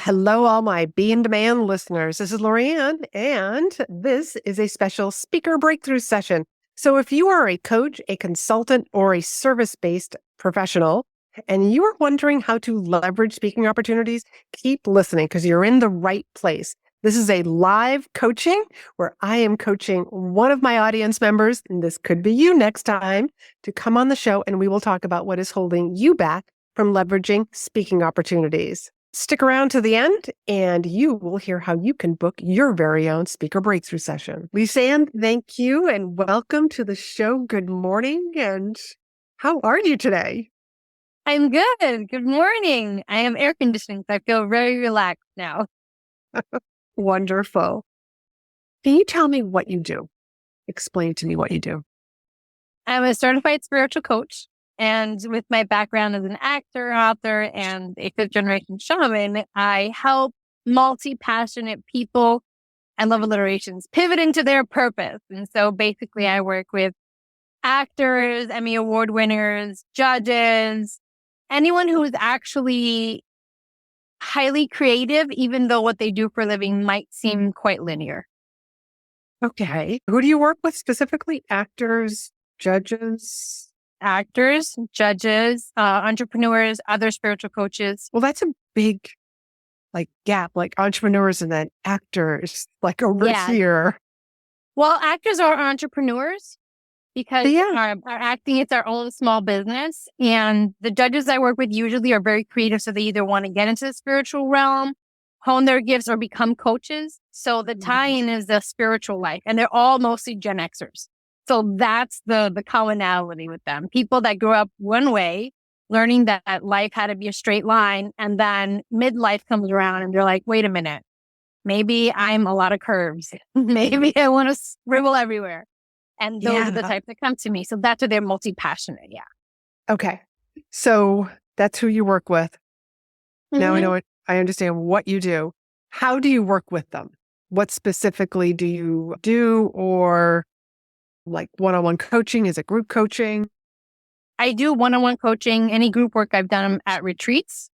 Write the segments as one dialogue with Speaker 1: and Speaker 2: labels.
Speaker 1: Hello, all my Be in Demand listeners. This is Laurie-Ann, and this is a special speaker breakthrough session. So if you are a coach, a consultant, or a service-based professional, and you are wondering how to leverage speaking opportunities, keep listening because you're in the right place. This is a live coaching where I am coaching one of my audience members, and this could be you next time, to come on the show, and we will talk about what is holding you back from leveraging speaking opportunities. Stick around to the end and you will hear how you can book your very own speaker breakthrough session. Lisann, thank you and welcome to the show. Good morning. And how are you today?
Speaker 2: I'm good. Good morning. I am air conditioning, so I feel very relaxed now.
Speaker 1: Wonderful. Can you tell me what you do? Explain to me what you do.
Speaker 2: I'm a certified spiritual coach. And with my background as an actor, author, and a fifth generation shaman, I help multi-passionate people and love alliterations pivot into their purpose. And so basically I work with actors, Emmy Award winners, judges, anyone who is actually highly creative, even though what they do for a living might seem quite linear.
Speaker 1: Okay. Who do you work with specifically? Actors, judges?
Speaker 2: Actors, judges, entrepreneurs, other spiritual coaches.
Speaker 1: Well, that's a big gap, like entrepreneurs and then actors, like over here.
Speaker 2: Well, actors are entrepreneurs because our acting, it's our own small business. And the judges I work with usually are very creative. So they either want to get into the spiritual realm, hone their gifts, or become coaches. So the tie-in is the spiritual life. And they're all mostly Gen Xers. So that's the commonality with them. People that grew up one way, learning that life had to be a straight line. And then midlife comes around and they're like, wait a minute, maybe I'm a lot of curves. Maybe I want to scribble everywhere. And those are the types that come to me. So that's why they're multi-passionate. Yeah.
Speaker 1: Okay. So that's who you work with. Now I know it. I understand what you do. How do you work with them? What specifically do you do, or like one-on-one coaching? Is it group coaching?
Speaker 2: I do one-on-one coaching. Any group work I've done at retreats.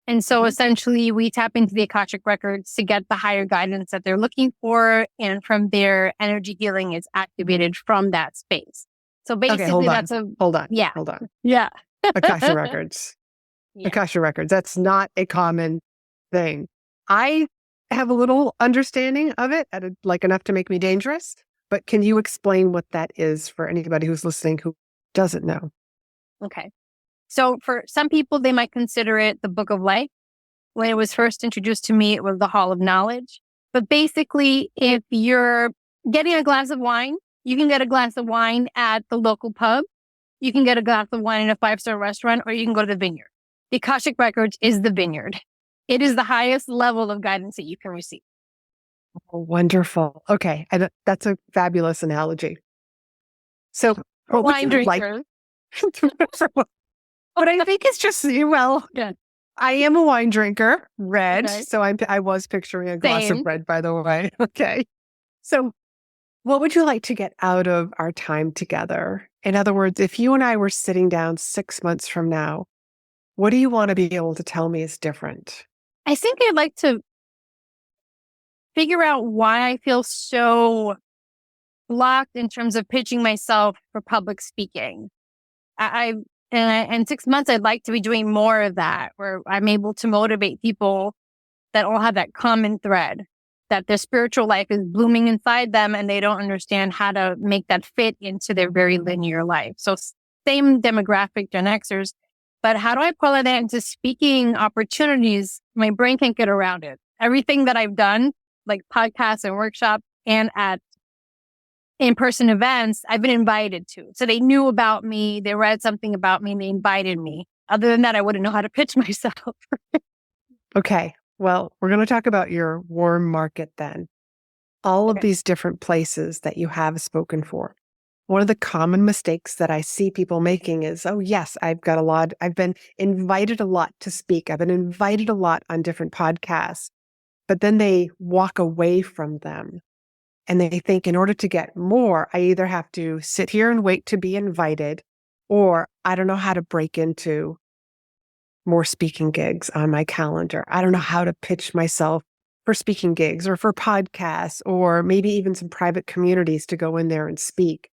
Speaker 2: And so essentially we tap into the Akashic records to get the higher guidance that they're looking for. And from there, energy healing is activated from that space. So basically
Speaker 1: hold on.
Speaker 2: Yeah.
Speaker 1: Akashic records. Yeah. Akashic records. That's not a common thing. I have a little understanding of it, like enough to make me dangerous. But can you explain what that is for anybody who's listening who doesn't know?
Speaker 2: Okay. So for some people, they might consider it the book of life. When it was first introduced to me, it was the hall of knowledge. But basically, if you're getting a glass of wine, you can get a glass of wine at the local pub. You can get a glass of wine in a 5-star restaurant, or you can go to the vineyard. The Akashic Records is the vineyard. It is the highest level of guidance that you can receive.
Speaker 1: Oh, wonderful. Okay. That's a fabulous analogy. So
Speaker 2: wine drinker.
Speaker 1: What I think is just, I am a wine drinker, red. Okay. So I was picturing a glass of red, by the way. Okay. So what would you like to get out of our time together? In other words, if you and I were sitting down 6 months from now, what do you want to be able to tell me is different?
Speaker 2: I think I'd like to figure out why I feel so blocked in terms of pitching myself for public speaking. In 6 months, I'd like to be doing more of that, where I'm able to motivate people that all have that common thread, that their spiritual life is blooming inside them and they don't understand how to make that fit into their very linear life. So same demographic, Gen Xers, but how do I pull that into speaking opportunities? My brain can't get around it. Everything that I've done, like podcasts and workshops and at in-person events, I've been invited to. So they knew about me, they read something about me, and they invited me. Other than that, I wouldn't know how to pitch myself.
Speaker 1: Okay. Well, we're going to talk about your warm market then. All of these different places that you have spoken for. One of the common mistakes that I see people making is, oh yes, I've been invited a lot to speak. I've been invited a lot on different podcasts, but then they walk away from them. And they think in order to get more, I either have to sit here and wait to be invited, or I don't know how to break into more speaking gigs on my calendar. I don't know how to pitch myself for speaking gigs or for podcasts or maybe even some private communities to go in there and speak.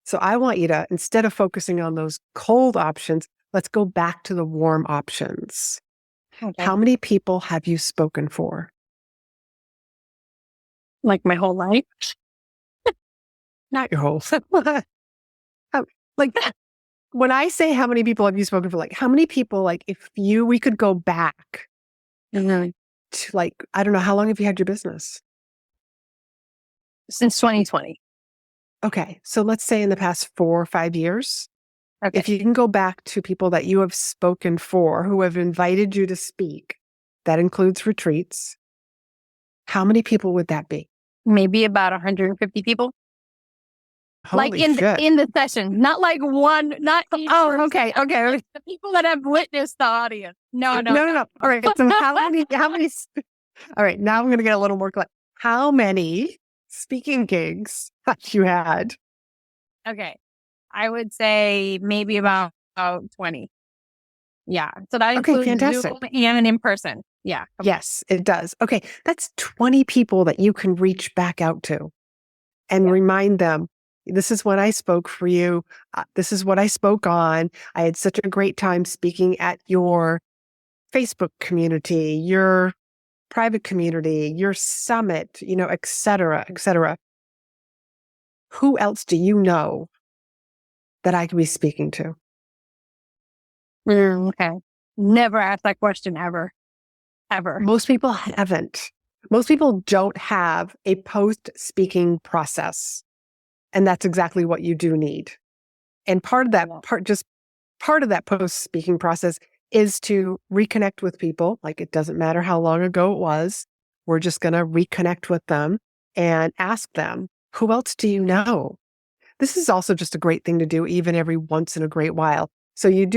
Speaker 1: So I want you to, instead of focusing on those cold options, let's go back to the warm options.
Speaker 2: Okay.
Speaker 1: How many people have you spoken for?
Speaker 2: Like my whole life?
Speaker 1: Not your whole. Like when I say how many people have you spoken for, like how many people, like if we could go back
Speaker 2: Mhm.
Speaker 1: to like, I don't know, how long have you had your business?
Speaker 2: Since 2020.
Speaker 1: Okay. So let's say in the past 4 or 5 years,
Speaker 2: Okay.
Speaker 1: if you can go back to people that you have spoken for who have invited you to speak, that includes retreats. How many people would that be?
Speaker 2: Maybe about 150 people. Like
Speaker 1: Holy shit.
Speaker 2: in the session, not like one, not each
Speaker 1: Oh,
Speaker 2: person.
Speaker 1: okay. Okay.
Speaker 2: The people that have witnessed the audience. No.
Speaker 1: No. All right. So all right. Now I'm going to get a little more clear. How many speaking gigs have you had?
Speaker 2: Okay. I would say maybe about 20. Yeah. So that
Speaker 1: Okay,
Speaker 2: includes
Speaker 1: fantastic.
Speaker 2: Zoom and in person. Yeah.
Speaker 1: Yes, it does. Okay. That's 20 people that you can reach back out to and remind them, this is when I spoke for you. This is what I spoke on. I had such a great time speaking at your Facebook community, your private community, your summit, et cetera, et cetera. Who else do you know that I could be speaking to?
Speaker 2: Okay. Never asked that question ever. Ever.
Speaker 1: Most people haven't. Most people don't have a post-speaking process. And that's exactly what you do need. And part of that post-speaking process is to reconnect with people. Like it doesn't matter how long ago it was. We're just going to reconnect with them and ask them, who else do you know? This is also just a great thing to do even every once in a great while. So you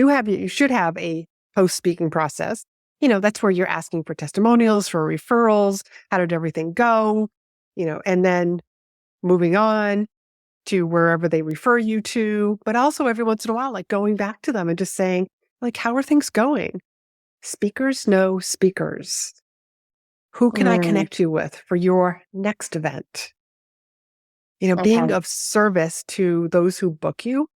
Speaker 1: should have a post-speaking process. That's where you're asking for testimonials, for referrals. How did everything go? And then moving on to wherever they refer you to, but also every once in a while, like going back to them and just saying, like, how are things going? Speakers know speakers. Who can I connect you with for your next event? Being of service to those who book you,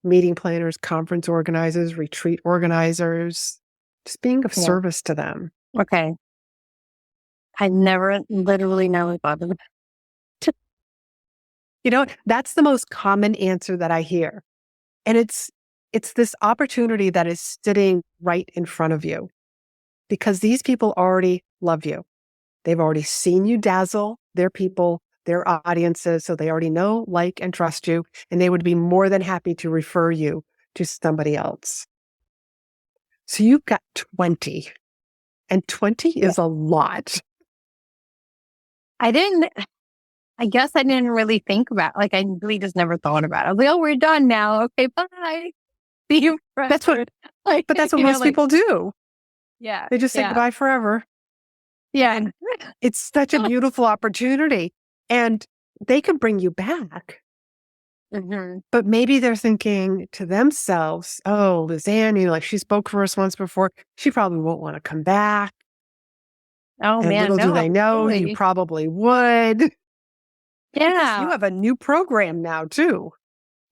Speaker 1: meeting planners, conference organizers, retreat organizers, just being of service to them.
Speaker 2: Okay. I never literally never thought of it.
Speaker 1: That's the most common answer that I hear. And it's this opportunity that is sitting right in front of you because these people already love you. They've already seen you dazzle their people, their audiences, so they already know, like, and trust you, and they would be more than happy to refer you to somebody else. So you've got 20, and 20 is a lot.
Speaker 2: I guess I didn't really think about it. Like, I really just never thought about it. I was like, oh, we're done now. Okay, bye. See you forever.
Speaker 1: But that's what most people do.
Speaker 2: Yeah.
Speaker 1: They just say goodbye forever.
Speaker 2: Yeah.
Speaker 1: It's such a beautiful opportunity. And they could bring you back.
Speaker 2: Mm-hmm.
Speaker 1: But maybe they're thinking to themselves, oh, Lisann, she spoke for us once before. She probably won't want to come back.
Speaker 2: Oh,
Speaker 1: and
Speaker 2: man.
Speaker 1: Little do they know, you probably would.
Speaker 2: Yeah.
Speaker 1: Because you have a new program now, too.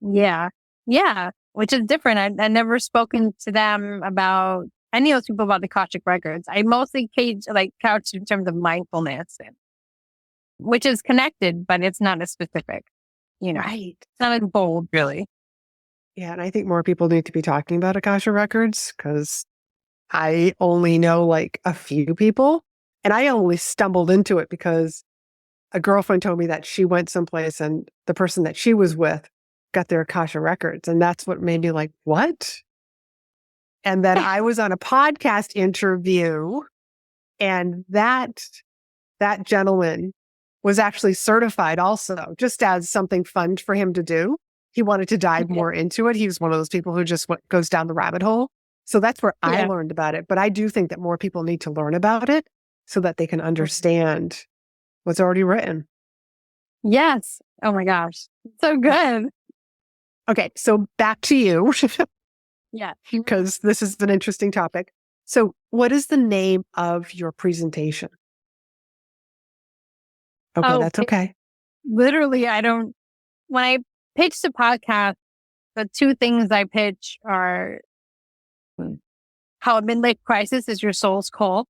Speaker 2: Yeah. Yeah. Which is different. I never spoken to them about any of those people about the Akashic records. I mostly couched in terms of mindfulness, which is connected, but it's not as specific.
Speaker 1: Right.
Speaker 2: It's not as bold, really.
Speaker 1: Yeah. And I think more people need to be talking about Akasha records because I only know like a few people. And I only stumbled into it because a girlfriend told me that she went someplace and the person that she was with got their Akasha records. And that's what made me like, what? And then I was on a podcast interview and that gentleman was actually certified also, just as something fun for him to do. He wanted to dive more into it. He was one of those people who just goes down the rabbit hole. So that's where I learned about it. But I do think that more people need to learn about it so that they can understand what's already written.
Speaker 2: Yes. Oh my gosh. So good.
Speaker 1: Okay. So back to you.
Speaker 2: Yeah.
Speaker 1: Because this is an interesting topic. So what is the name of your presentation? Okay,
Speaker 2: Oh,
Speaker 1: that's okay.
Speaker 2: literally, when I pitch the podcast, the two things I pitch are how a midlife crisis is your soul's call.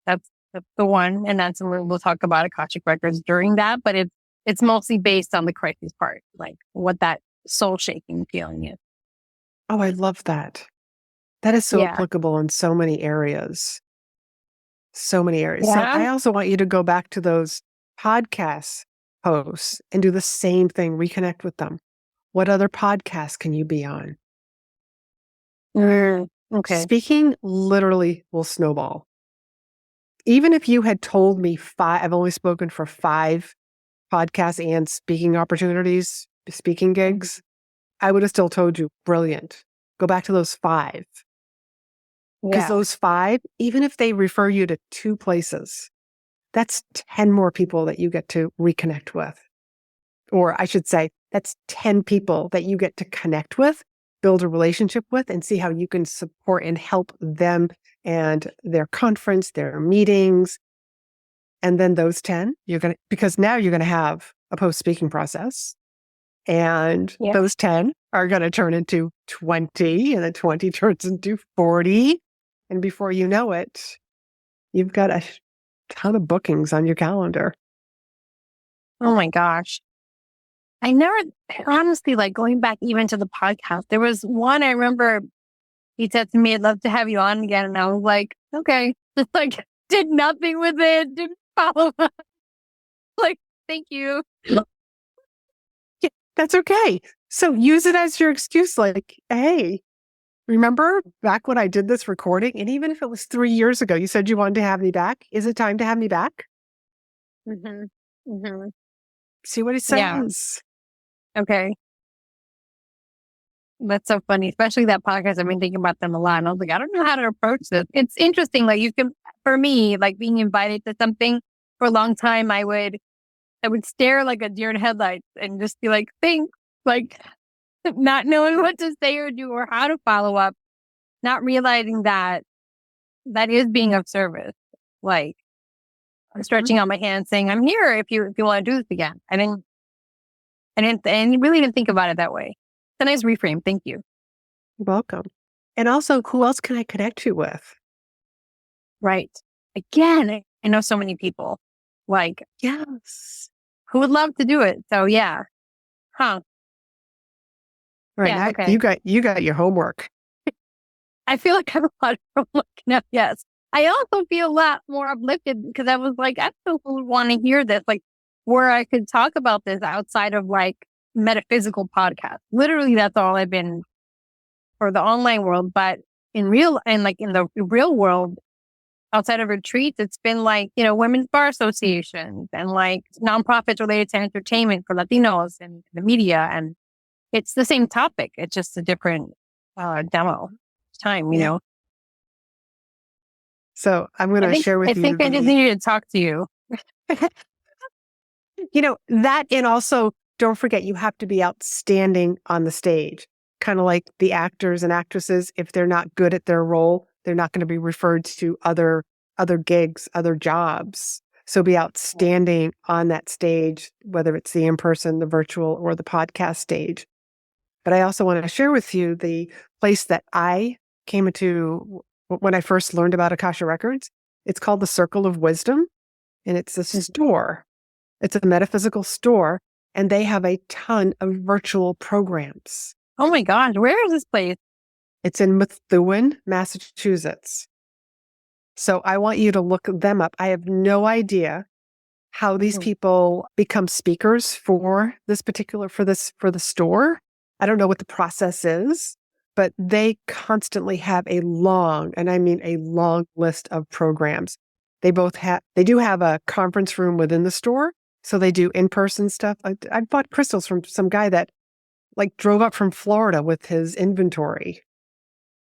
Speaker 2: That's the one. And that's where we'll talk about Akashic Records during that. But it's mostly based on the crisis part, like what that soul shaking feeling is.
Speaker 1: Oh, I love that. That is so
Speaker 2: Yeah.
Speaker 1: applicable in so many areas. So many areas. So
Speaker 2: Yeah.
Speaker 1: I also want you to go back to those podcast posts and do the same thing, reconnect with them. What other podcasts can you be on?
Speaker 2: Okay.
Speaker 1: Speaking literally will snowball. Even if you had told me I've only spoken for 5 podcasts and speaking opportunities, speaking gigs, I would have still told you, brilliant. Go back to those 5. Because
Speaker 2: Yeah.
Speaker 1: those 5, even if they refer you to 2 places, that's 10 more people that you get to reconnect with. Or I should say, that's 10 people that you get to connect with, build a relationship with, and see how you can support and help them and their conference, their meetings. And then those 10, because now you're going to have a post-speaking process. And
Speaker 2: Yeah.
Speaker 1: those 10 are going to turn into 20, and then 20 turns into 40. And before you know it, you've got a ton of bookings on your calendar.
Speaker 2: Oh my gosh. I never, honestly, like going back even to the podcast, there was one I remember he said to me, I'd love to have you on again. And I was like, okay. Just like did nothing with it, didn't follow up. Like, thank you.
Speaker 1: Yeah, that's okay. So use it as your excuse. Like, hey, remember back when I did this recording? And even if it was 3 years ago, you said you wanted to have me back. Is it time to have me back?
Speaker 2: Mm-hmm. Mm-hmm.
Speaker 1: See what he
Speaker 2: Yeah.
Speaker 1: says.
Speaker 2: Okay. That's so funny, especially that podcast. I've been thinking about them a lot. And I was like, I don't know how to approach this. It's interesting. Like you can, for me, like being invited to something for a long time, I would stare like a deer in headlights and just be like, thanks, like not knowing what to say or do or how to follow up, not realizing that is being of service. Like I'm stretching out my hand saying, I'm here if you want to do this again. And you really didn't think about it that way. It's a nice reframe. Thank you.
Speaker 1: You're welcome. And also, who else can I connect you with?
Speaker 2: Right. Again, I know so many people like
Speaker 1: Yes.
Speaker 2: who would love to do it. So yeah. Huh.
Speaker 1: Right
Speaker 2: Yeah.
Speaker 1: now,
Speaker 2: Okay.
Speaker 1: you got your homework.
Speaker 2: I feel like I have a lot of looking up. Yes. I also feel a lot more uplifted because I was like, I still would want to hear this, like where I could talk about this outside of like metaphysical podcasts. Literally, that's all I've been for the online world. But in the real world, outside of retreats, it's been like, women's bar associations and like nonprofits related to entertainment for Latinos and the media. And it's the same topic. It's just a different demo time,
Speaker 1: Yeah. So I'm going to share with
Speaker 2: I
Speaker 1: you.
Speaker 2: think I just needed to talk to you.
Speaker 1: That, and also don't forget, you have to be outstanding on the stage, kind of like the actors and actresses. If they're not good at their role, they're not going to be referred to other gigs, other jobs. So be outstanding on that stage, whether it's the in-person, the virtual, or the podcast stage. But I also want to share with you the place that I came into when I first learned about Akasha Records. It's called the Circle of Wisdom, and it's a store. It's a metaphysical store, and they have a ton of virtual programs.
Speaker 2: Oh my gosh, where is this place?
Speaker 1: It's in Methuen, Massachusetts. So I want you to look them up. I have no idea how these people become speakers for the store. I don't know what the process is, but they constantly have a long, and I mean a long list of programs. They do have a conference room within the store. So they do in-person stuff. I bought crystals from some guy that like drove up from Florida with his inventory.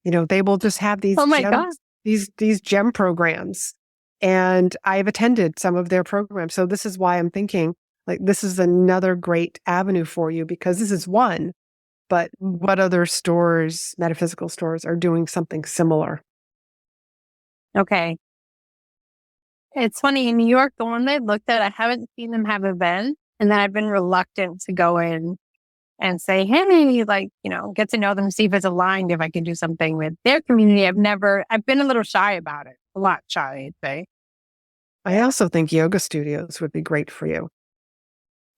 Speaker 1: They will just have these
Speaker 2: Oh my God.
Speaker 1: these gem programs. And I've attended some of their programs. So this is why I'm thinking like this is another great avenue for you, because this is one, but what other stores, metaphysical stores, are doing something similar?
Speaker 2: Okay. It's funny, in New York, the one they looked at, I haven't seen them have events, and then I've been reluctant to go in and say, hey, get to know them, see if it's aligned, if I can do something with their community. I've been a little shy about it, a lot shy, I'd say.
Speaker 1: I also think yoga studios would be great for you.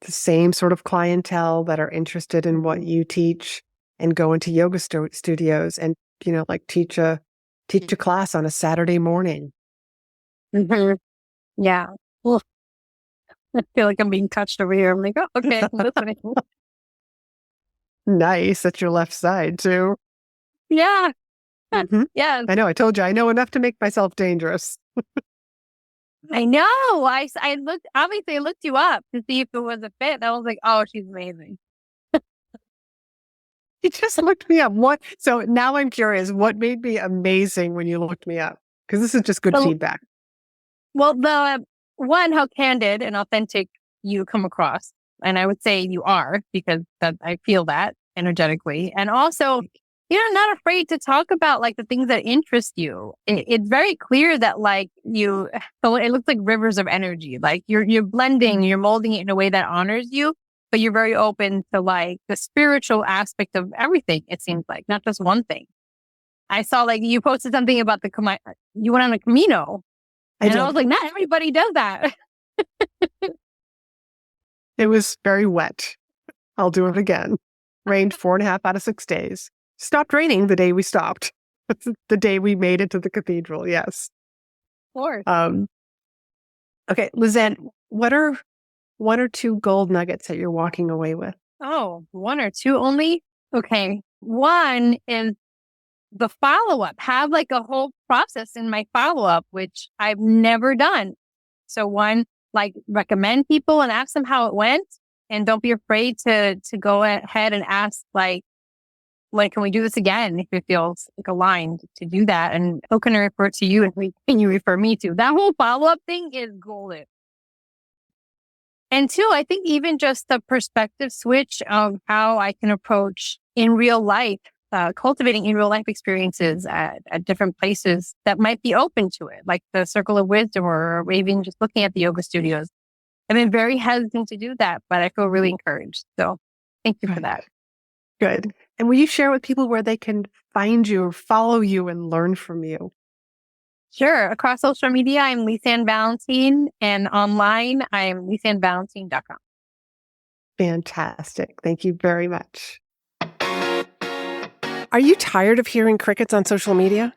Speaker 1: The same sort of clientele that are interested in what you teach and go into yoga studios and, teach a class on a Saturday morning.
Speaker 2: Mm-hmm. Yeah. Well, I feel like I'm being touched over here. I'm like, oh, okay, I'm listening.
Speaker 1: Nice. At your left side, too.
Speaker 2: Yeah.
Speaker 1: Mm-hmm.
Speaker 2: Yeah.
Speaker 1: I know. I told you, I know enough to make myself dangerous.
Speaker 2: I know. I looked, obviously, I looked you up to see if it was a fit. I was like, oh, she's amazing.
Speaker 1: You just looked me up. What? So now I'm curious, what made me amazing when you looked me up? Because this is just good feedback.
Speaker 2: Well, the one, how candid and authentic you come across. And I would say you are, because I feel that energetically. And also, not afraid to talk about the things that interest you. It's very clear that so it looks like rivers of energy. You're blending, you're molding it in a way that honors you, but you're very open to the spiritual aspect of everything. It seems like not just one thing. I saw you posted something about you went on a Camino. I was like, not everybody does that.
Speaker 1: It was very wet. I'll do it again. Rained 4.5 out of 6 days. Stopped raining the day we stopped. The day we made it to the cathedral. Yes.
Speaker 2: Of course.
Speaker 1: Okay, Lisann, what are 1 or 2 gold nuggets that you're walking away with?
Speaker 2: Oh, 1 or 2 only? Okay. One is the follow-up. Have a whole process in my follow-up, which I've never done. So one, recommend people and ask them how it went. And don't be afraid to go ahead and ask, can we do this again if it feels aligned to do that? And who can I refer to you and you refer me to? That whole follow-up thing is golden. And 2, I think even just the perspective switch of how I can approach in real life, cultivating in real life experiences at different places that might be open to it, like the Circle of Wisdom or even just looking at the yoga studios. I've been very hesitant to do that, but I feel really encouraged. So thank you for that.
Speaker 1: Good. And will you share with people where they can find you or follow you and learn from you?
Speaker 2: Sure. Across social media, I'm Lisann Valentin, and online, I'm lisannvalentin.com.
Speaker 1: Fantastic. Thank you very much. Are you tired of hearing crickets on social media?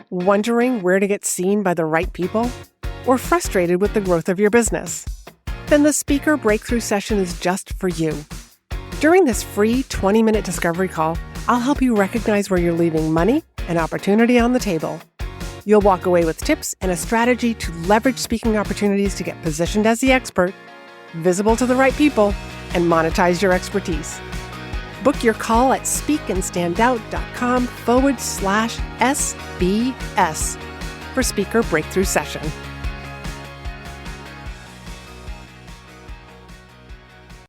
Speaker 1: Wondering where to get seen by the right people? Or frustrated with the growth of your business? Then the Speaker Breakthrough Session is just for you. During this free 20-minute discovery call, I'll help you recognize where you're leaving money and opportunity on the table. You'll walk away with tips and a strategy to leverage speaking opportunities to get positioned as the expert, visible to the right people, and monetize your expertise. Book your call at speakandstandout.com/SBS for Speaker Breakthrough Session.